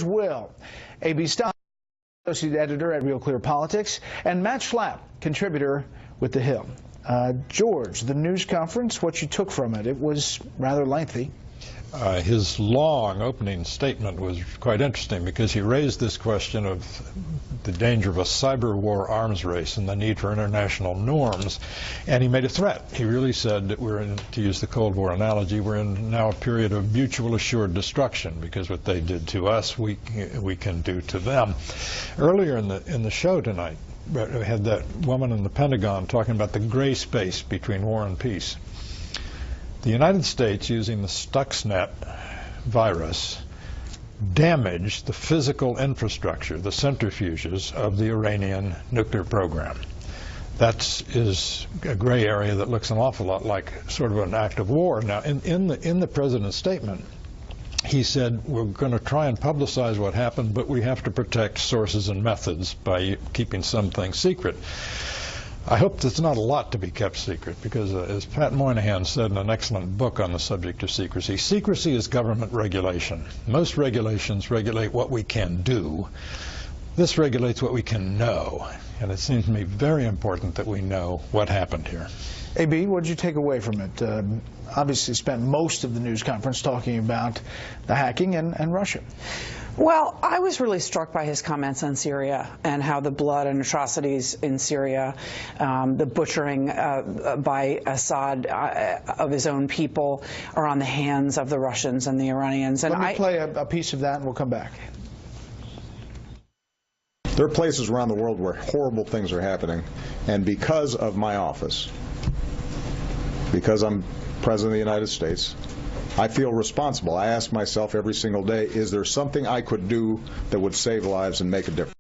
Will. A.B. Stein, associate editor at Real Clear Politics, and Matt Schlapp, contributor with The Hill. George, the news conference, what you took from it, it was rather lengthy. His long opening statement was quite interesting because he raised this question of the danger of a cyber war arms race and the need for international norms, and he made a threat. He really said that we're in, to use the Cold War analogy, we're in now a period of mutual assured destruction because what they did to us, we can do to them. Earlier in the show tonight, we had that woman in the Pentagon talking about the gray space between war and peace. The United States, using the Stuxnet virus, damaged the physical infrastructure, the centrifuges of the Iranian nuclear program. That is a gray area that looks an awful lot like sort of an act of war. Now, in the president's statement, he said, we're going to try and publicize what happened, but we have to protect sources and methods by keeping some things secret. I hope there's not a lot to be kept secret because, as Pat Moynihan said in an excellent book on the subject of secrecy, secrecy is government regulation. Most regulations regulate what we can do. This regulates what we can know, and it seems to me very important that we know what happened here. A.B., what did you take away from it? Obviously spent most of the news conference talking about the hacking and Russia. Well, I was really struck by his comments on Syria and how the blood and atrocities in Syria, the butchering by Assad of his own people are on the hands of the Russians and the Iranians. And Let me play a piece of that and we'll come back. There are places around the world where horrible things are happening, and because of my office, because I'm President of the United States, I feel responsible. I ask myself every single day, is there something I could do that would save lives and make a difference?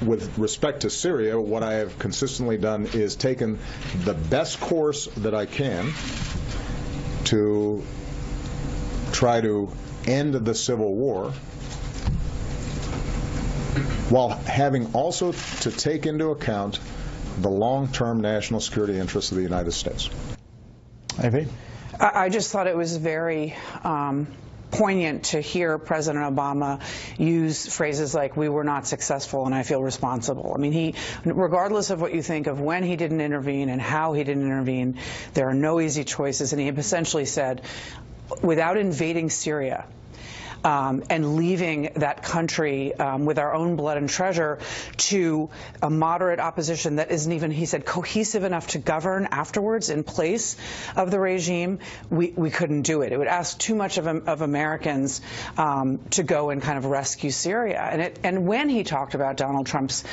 With respect to Syria, what I have consistently done is taken the best course that I can to try to end the civil war, while having also to take into account the long-term national security interests of the United States. A.B.? I just thought it was very poignant to hear President Obama use phrases like, we were not successful and I feel responsible. I mean, he, regardless of what you think of when he didn't intervene and how he didn't intervene, there are no easy choices. And he essentially said, without invading Syria, and leaving that country with our own blood and treasure to a moderate opposition that isn't even, he said, cohesive enough to govern afterwards in place of the regime, we couldn't do it. It would ask too much of Americans to go and kind of rescue Syria. And when he talked about Donald Trump's,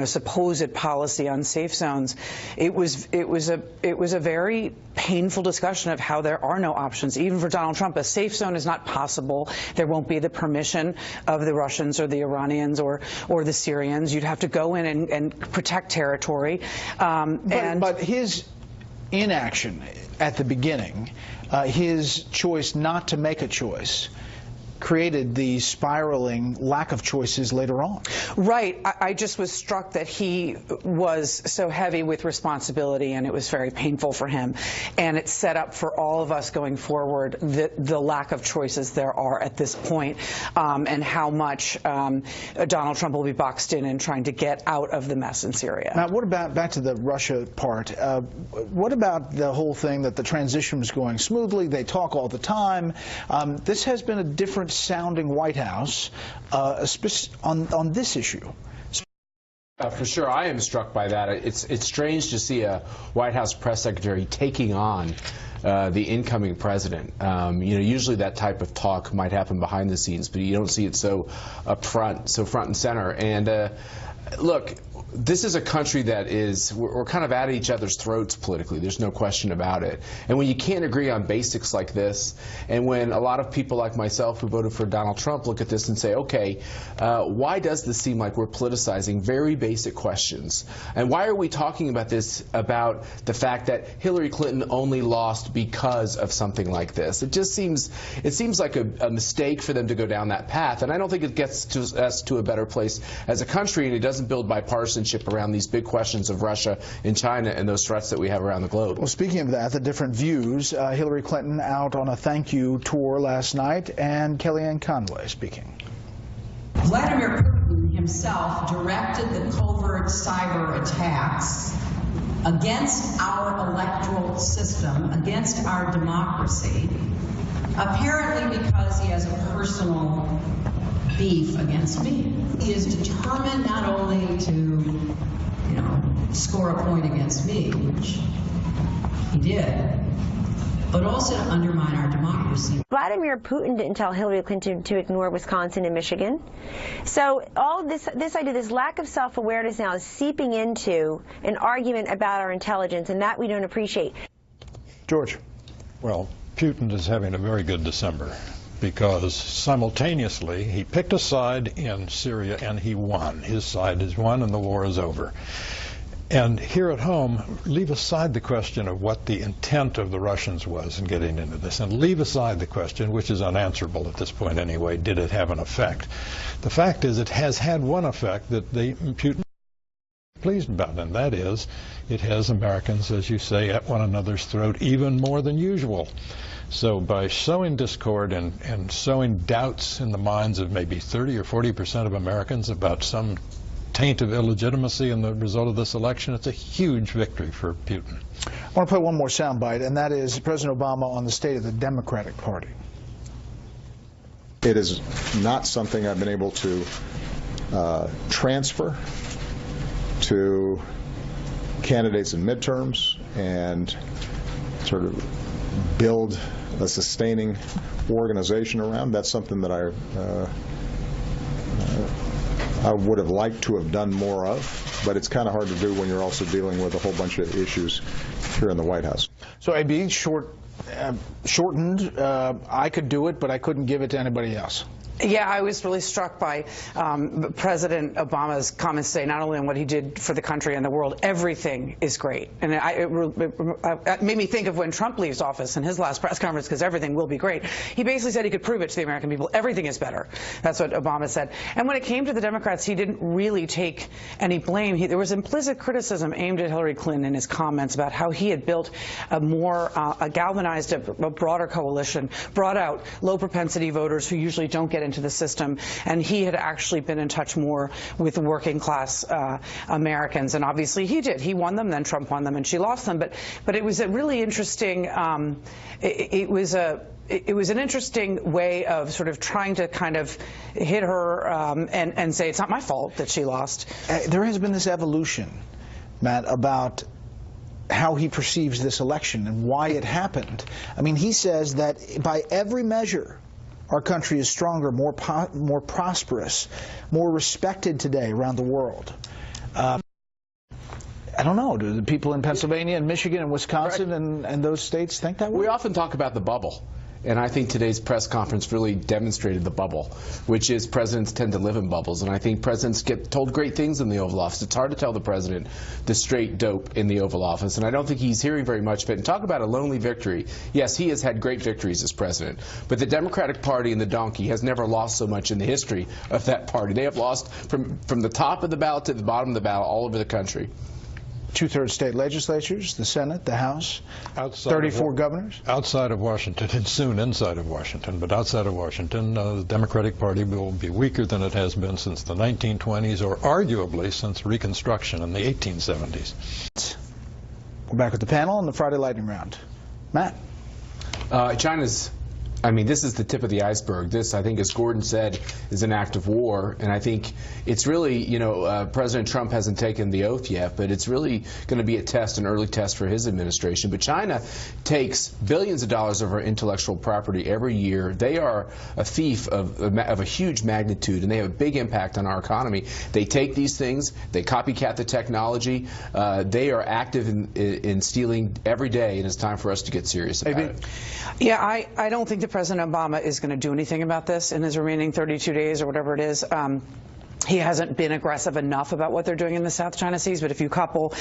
supposed policy on safe zones, it was a very painful discussion of how there are no options. Even for Donald Trump, a safe zone is not possible. There won't be the permission of the Russians or the Iranians or the Syrians. You'd have to go in and protect territory. But his inaction at the beginning, his choice not to make a choice, created the spiraling lack of choices later on. Right. I just was struck that he was so heavy with responsibility, and it was very painful for him. And it set up for all of us going forward the lack of choices there are at this point, and how much Donald Trump will be boxed in trying to get out of the mess in Syria. Now, what about, back to the Russia part, what about the whole thing that the transition was going smoothly, they talk all the time. This has been a different sounding White House on this issue. For sure, I am struck by that. It's strange to see a White House press secretary taking on the incoming president. Usually that type of talk might happen behind the scenes, but you don't see it so up front, so front and center. And look, this is a country that we're kind of at each other's throats politically. There's no question about it. And when you can't agree on basics like this, and when a lot of people like myself who voted for Donald Trump look at this and say, okay, why does this seem like we're politicizing very basic questions? And why are we talking about this, about the fact that Hillary Clinton only lost because of something like this? It seems like a mistake for them to go down that path. And I don't think it gets us to a better place as a country, and it doesn't build bipartisanship around these big questions of Russia and China and those threats that we have around the globe. Well, speaking of that, the different views, Hillary Clinton out on a thank you tour last night, and Kellyanne Conway speaking. Vladimir Putin himself directed the covert cyber attacks against our electoral system, against our democracy, apparently because he has a personal beef against me. He is determined not only to, score a point against me, which he did, but also to undermine our democracy. Vladimir Putin didn't tell Hillary Clinton to ignore Wisconsin and Michigan. So all this idea, this lack of self-awareness now is seeping into an argument about our intelligence, and that we don't appreciate. George. Well, Putin is having a very good December, because simultaneously he picked a side in Syria and he won. His side has won and the war is over. And here at home, leave aside the question of what the intent of the Russians was in getting into this, and leave aside the question, which is unanswerable at this point anyway, did it have an effect? The fact is it has had one effect that Putin is pleased about, and that is it has Americans, as you say, at one another's throat even more than usual. So by sowing discord and sowing doubts in the minds of maybe 30 or 40% of Americans about some taint of illegitimacy in the result of this election, it's a huge victory for Putin. I want to play one more soundbite, and that is President Obama on the state of the Democratic Party. It is not something I've been able to transfer to candidates in midterms and sort of build a sustaining organization around. That's something that I would have liked to have done more of, but it's kind of hard to do when you're also dealing with a whole bunch of issues here in the White House. So AB, shortened, I could do it, but I couldn't give it to anybody else. Yeah, I was really struck by President Obama's comments today, not only on what he did for the country and the world, everything is great. And it made me think of when Trump leaves office in his last press conference, because everything will be great. He basically said he could prove it to the American people. Everything is better. That's what Obama said. And when it came to the Democrats, he didn't really take any blame. There was implicit criticism aimed at Hillary Clinton in his comments about how he had built a more galvanized, a broader coalition, brought out low-propensity voters who usually don't get into the system, and he had actually been in touch more with working class Americans, and obviously he did. He won them, then Trump won them, and she lost them. But it was a really interesting. It was an interesting way of sort of trying to kind of hit her and say it's not my fault that she lost. There has been this evolution, Matt, about how he perceives this election and why it happened. I mean, he says that by every measure, our country is stronger, more prosperous, more respected today around the world. I don't know. Do the people in Pennsylvania and Michigan and Wisconsin and those states think that way? We often talk about the bubble. And I think today's press conference really demonstrated the bubble, which is presidents tend to live in bubbles. And I think presidents get told great things in the Oval Office. It's hard to tell the president the straight dope in the Oval Office. And I don't think he's hearing very much of it. And talk about a lonely victory. Yes, he has had great victories as president. But the Democratic Party and the donkey has never lost so much in the history of that party. They have lost from the top of the ballot to the bottom of the ballot all over the country. 2/3 state legislatures, the Senate, the House, 34 governors? Outside of Washington, and soon inside of Washington, but outside of Washington, the Democratic Party will be weaker than it has been since the 1920s, or arguably since Reconstruction in the 1870s. We're back with the panel on the Friday Lightning Round. Matt? China's, I mean, this is the tip of the iceberg. This, I think, as Gordon said, is an act of war. And I think it's really, President Trump hasn't taken the oath yet, but it's really going to be a test, an early test for his administration. But China takes billions of dollars of our intellectual property every year. They are a thief of a huge magnitude, and they have a big impact on our economy. They take these things, they copycat the technology. They are active in stealing every day, and it's time for us to get serious about it. Yeah, I don't think that President Obama is going to do anything about this in his remaining 32 days or whatever it is. He hasn't been aggressive enough about what they're doing in the South China Seas, but if you couple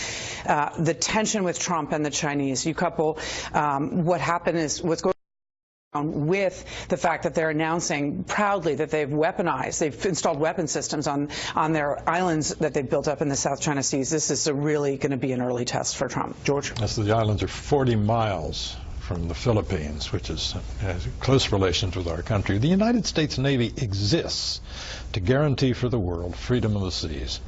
the tension with Trump and the Chinese, you couple what's going on with the fact that they're announcing proudly that they've installed weapon systems on their islands that they've built up in the South China Seas, this is really going to be an early test for Trump. George? Yes, the islands are 40 miles from the Philippines, which has close relations with our country. The United States Navy exists to guarantee for the world freedom of the seas,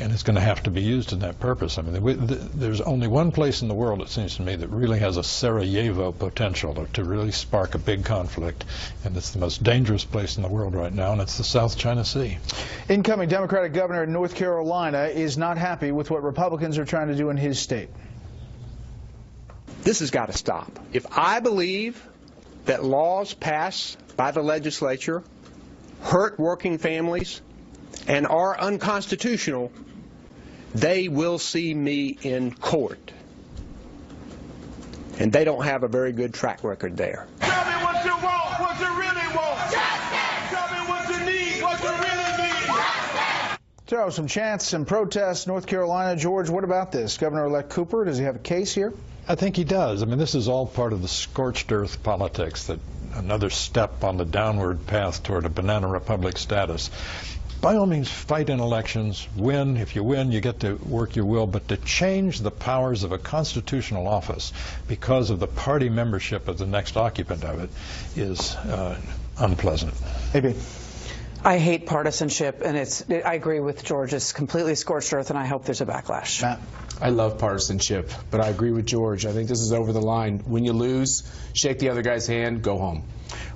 and it's going to have to be used in that purpose. I mean, there's only one place in the world, it seems to me, that really has a Sarajevo potential to really spark a big conflict, and it's the most dangerous place in the world right now, and it's the South China Sea. Incoming Democratic governor in North Carolina is not happy with what Republicans are trying to do in his state. This has got to stop. If I believe that laws passed by the legislature hurt working families and are unconstitutional, they will see me in court. And they don't have a very good track record there. Tell me what you want, what you really want. Justice! Tell me what you need, what you really need. Justice! So, some chants and protests, North Carolina. George, what about this? Governor-elect Cooper, does he have a case here? I think he does. I mean, this is all part of the scorched earth politics, that another step on the downward path toward a banana republic status. By all means, fight in elections, win. If you win, you get to work your will. But to change the powers of a constitutional office because of the party membership of the next occupant of it is unpleasant. Maybe. I hate partisanship, and I agree with George. It's completely scorched earth, and I hope there's a backlash. Matt? I love partisanship, but I agree with George. I think this is over the line. When you lose, shake the other guy's hand, go home.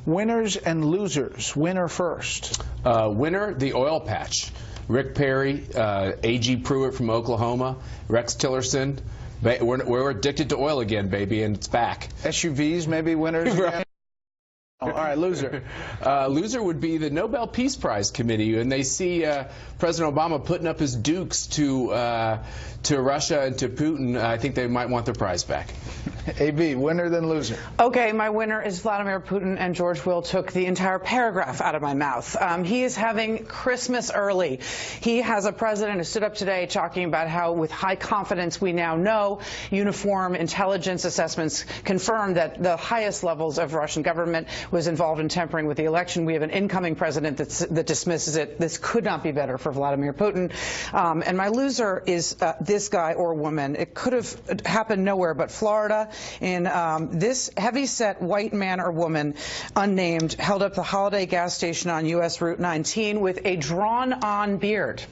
Winners and losers. Winner first. Winner, the oil patch. Rick Perry, A.G. Pruitt from Oklahoma, Rex Tillerson. We're addicted to oil again, baby, and it's back. SUVs, maybe winners. Right. All right, loser. Loser would be the Nobel Peace Prize Committee, and they see President Obama putting up his dukes to Russia and to Putin. I think they might want their prize back. A.B., winner then loser. Okay, my winner is Vladimir Putin, and George Will took the entire paragraph out of my mouth. He is having Christmas early. He has a president who stood up today talking about how, with high confidence, we now know uniform intelligence assessments confirm that the highest levels of Russian government was involved in tampering with the election. We have an incoming president that dismisses it. This could not be better for Vladimir Putin. And my loser is this guy or woman. It could have happened nowhere but Florida. In this heavy-set white man or woman, unnamed, held up the Holiday gas station on U.S. Route 19 with a drawn-on beard.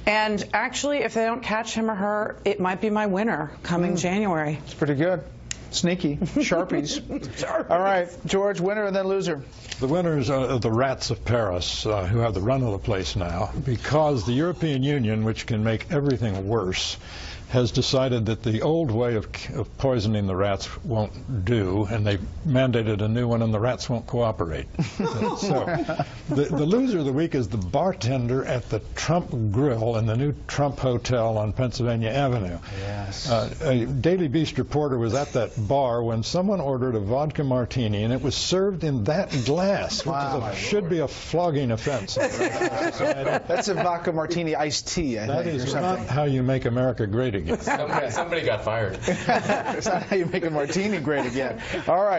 And actually, if they don't catch him or her, it might be my winner coming January. It's pretty good. Sneaky. Sharpies. All right, George, winner and then loser. The winners are the rats of Paris, who have the run of the place now, because the European Union, which can make everything worse, has decided that the old way of poisoning the rats won't do, and they mandated a new one, and the rats won't cooperate. So the loser of the week is the bartender at the Trump Grill in the new Trump Hotel on Pennsylvania Avenue. Yes. A Daily Beast reporter was at that bar when someone ordered a vodka martini, and it was served in that glass, which should be a flogging offense. That's a vodka martini iced tea, I think. That is not how you make America great again. Somebody got fired. That's not how you make a martini great again. All right.